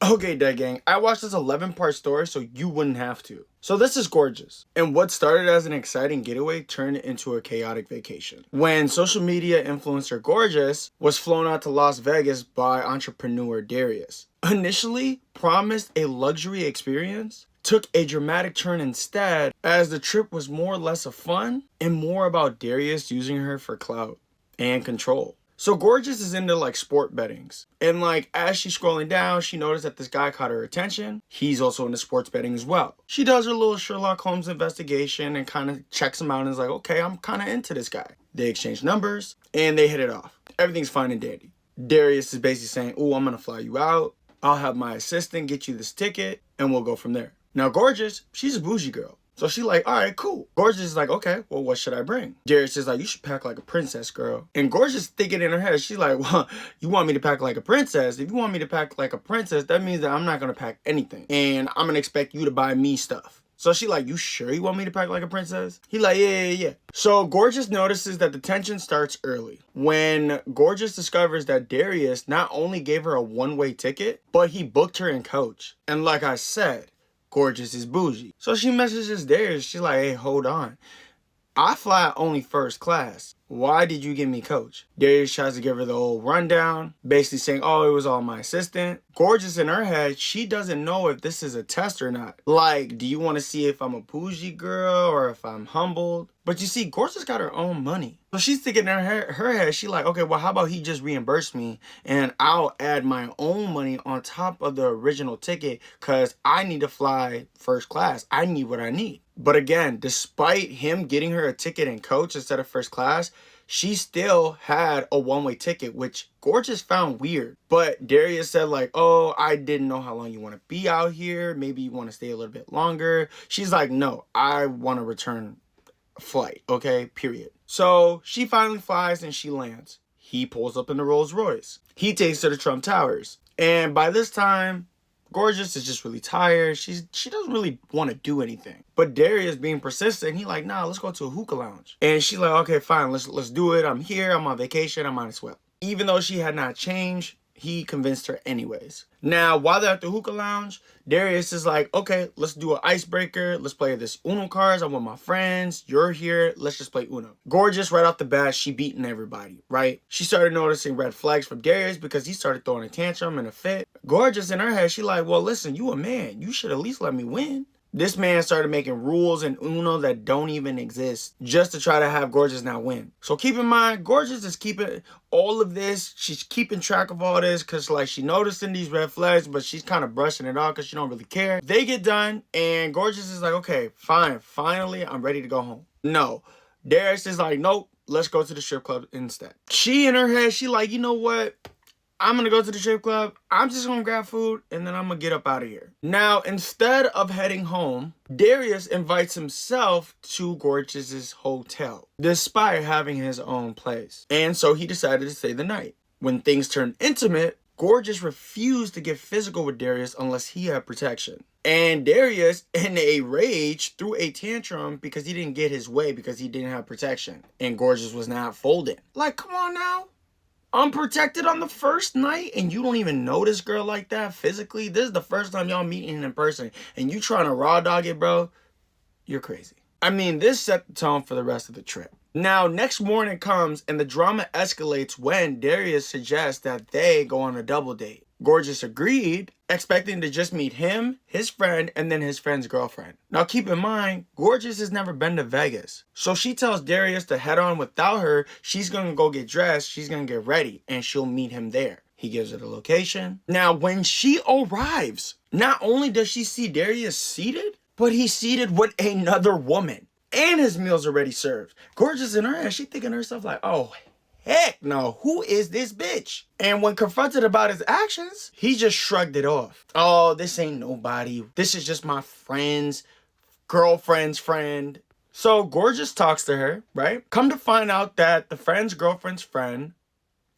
Okay, Dead Gang, I watched this 11-part story so you wouldn't have to. So this is Gorgeous, and what started as an exciting getaway turned into a chaotic vacation. When social media influencer Gorgeous was flown out to Las Vegas by entrepreneur Darius. Initially promised a luxury experience, took a dramatic turn instead, as the trip was more or less of fun and more about Darius using her for clout and control. So Gorgeous is into like sport bettings. And like as she's scrolling down, she noticed that this guy caught her attention. He's also into sports betting as well. She does her little Sherlock Holmes investigation and kind of checks him out and is like, okay, I'm kind of into this guy. They exchange numbers and they hit it off. Everything's fine and dandy. Darius is basically saying, oh, I'm gonna fly you out. I'll have my assistant get you this ticket and we'll go from there. Now Gorgeous, she's a bougie girl. So she's like, all right, cool. Gorgeous is like, okay, well, what should I bring? Darius is like, you should pack like a princess, girl. And Gorgeous thinking in her head, she's like, well, you want me to pack like a princess? If you want me to pack like a princess, that means that I'm not going to pack anything. And I'm going to expect you to buy me stuff. So she like, you sure you want me to pack like a princess? He like, yeah. So Gorgeous notices that the tension starts early. When Gorgeous discovers that Darius not only gave her a one-way ticket, but he booked her in coach. And like I said, Gorgeous is bougie. So she messages Darius. She's like, hey, hold on. I fly only first class. Why did you give me coach? Darius tries to give her the old rundown, basically saying, oh, it was all my assistant. Gorgeous in her head, she doesn't know if this is a test or not. Like, do you want to see if I'm a bougie girl or if I'm humbled? But you see, Gorgeous got her own money. So she's thinking in her head, she's like, okay, well, how about he just reimburse me and I'll add my own money on top of the original ticket because I need to fly first class. I need what I need. But again, despite him getting her a ticket in coach instead of first class, she still had a one-way ticket, which Gorgeous found weird. But Darius said like, oh, I didn't know how long you want to be out here. Maybe you want to stay a little bit longer. She's like, no, I want to return flight, okay, period. So she finally flies and she lands. He pulls up in the Rolls Royce. He takes her to Trump Towers. And by this time, Gorgeous is just really tired. She doesn't really want to do anything. But Darius being persistent, he like, nah, let's go to a hookah lounge. And she's like, okay, fine, let's do it. I'm here, I'm on vacation, I might as well. Even though she had not changed, he convinced her anyways. Now, while they're at the hookah lounge, Darius is like, okay, let's do an icebreaker. Let's play this Uno cards. I'm with my friends. You're here. Let's just play Uno. Gorgeous, right off the bat, she beating everybody, right? She started noticing red flags from Darius because he started throwing a tantrum and a fit. Gorgeous in her head, she like, well, listen, you a man. You should at least let me win. This man started making rules in Uno that don't even exist just to try to have Gorgeous now win. So keep in mind, Gorgeous is keeping all of this. She's keeping track of all this because like she noticing these red flags, but she's kind of brushing it off because she don't really care. They get done and Gorgeous is like, okay, fine. Finally, I'm ready to go home. No, Darius is like, nope, let's go to the strip club instead. She in her head, she like, you know what? I'm going to go to the strip club. I'm just going to grab food and then I'm going to get up out of here. Now, instead of heading home, Darius invites himself to Gorgeous's hotel, despite having his own place. And so he decided to stay the night. When things turned intimate, Gorgeous refused to get physical with Darius unless he had protection. And Darius, in a rage, threw a tantrum because he didn't get his way because he didn't have protection. And Gorgeous was not folding. Like, come on now. Unprotected on the first night and you don't even know this girl like that physically. This is the first time y'all meeting in person and you trying to raw dog it, bro. You're crazy. I mean, this set the tone for the rest of the trip. Now, next morning comes and the drama escalates when Darius suggests that they go on a double date. Gorgeous agreed, expecting to just meet him, his friend, and then his friend's girlfriend. Now keep in mind, Gorgeous has never been to Vegas. So she tells Darius to head on without her. She's gonna go get dressed, she's gonna get ready, and she'll meet him there. He gives her the location. Now when she arrives, not only does she see Darius seated, but he's seated with another woman. And his meal's already served. Gorgeous in her head, she thinking to herself like, oh, heck no, who is this bitch? And when confronted about his actions, he just shrugged it off. Oh, this ain't nobody. This is just my friend's girlfriend's friend. So Gorgeous talks to her, right? Come to find out that the friend's girlfriend's friend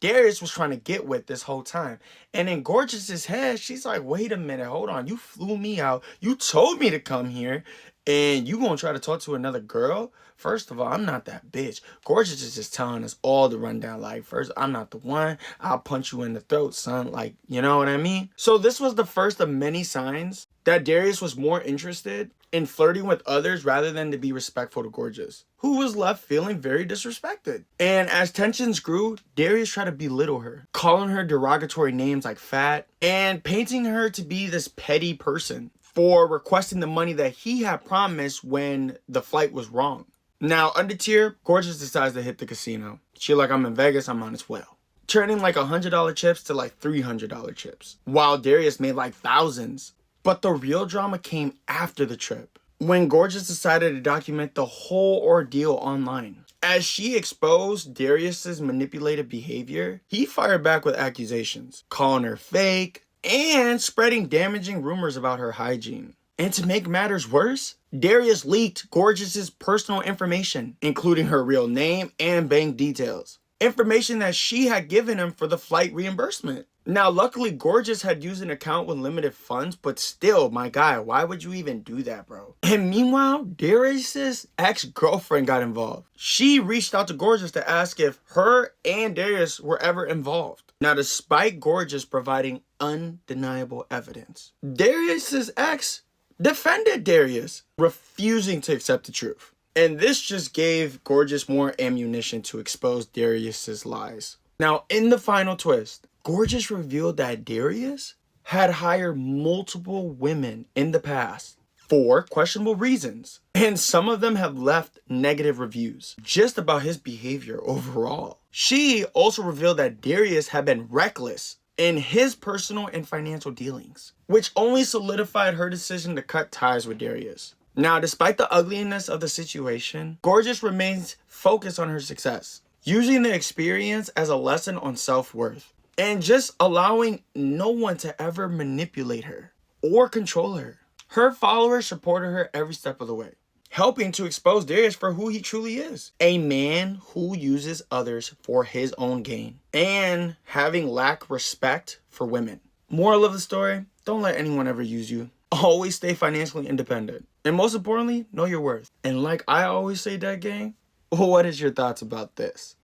Darius was trying to get with this whole time. And in Gorgeous's head, she's like, wait a minute, hold on. You flew me out. You told me to come here. And you gonna try to talk to another girl? First of all, I'm not that bitch. Gorgeous is just telling us all the rundown. Like, first, I'm not the one. I'll punch you in the throat, son. Like, you know what I mean? So this was the first of many signs that Darius was more interested in flirting with others rather than to be respectful to Gorgeous, who was left feeling very disrespected. And as tensions grew, Darius tried to belittle her, calling her derogatory names like fat, and painting her to be this petty person for requesting the money that he had promised when the flight was wrong. Now, under tier, Gorgeous decides to hit the casino. She like, I'm in Vegas, I might as well. Turning like $100 chips to like $300 chips, while Darius made like thousands. But the real drama came after the trip, when Gorgeous decided to document the whole ordeal online. As she exposed Darius's manipulative behavior, he fired back with accusations, calling her fake, and spreading damaging rumors about her hygiene. And to make matters worse, Darius leaked Gorgeous's personal information, including her real name and bank details. Information that she had given him for the flight reimbursement. Now, luckily, Gorgeous had used an account with limited funds, but still, my guy, why would you even do that, bro? And meanwhile, Darius's ex-girlfriend got involved. She reached out to Gorgeous to ask if her and Darius were ever involved. Now, despite Gorgeous providing undeniable evidence, Darius's ex defended Darius, refusing to accept the truth. And this just gave Gorgeous more ammunition to expose Darius's lies. Now, in the final twist, Gorgeous revealed that Darius had hired multiple women in the past for questionable reasons. And some of them have left negative reviews just about his behavior overall. She also revealed that Darius had been reckless in his personal and financial dealings, which only solidified her decision to cut ties with Darius. Now, despite the ugliness of the situation, Gorgeous remains focused on her success, using the experience as a lesson on self-worth, and just allowing no one to ever manipulate her or control her. Her followers supported her every step of the way, helping to expose Darius for who he truly is. A man who uses others for his own gain and having lack respect for women. Moral of the story, don't let anyone ever use you. Always stay financially independent. And most importantly, know your worth. And like I always say, that gang, what is your thoughts about this?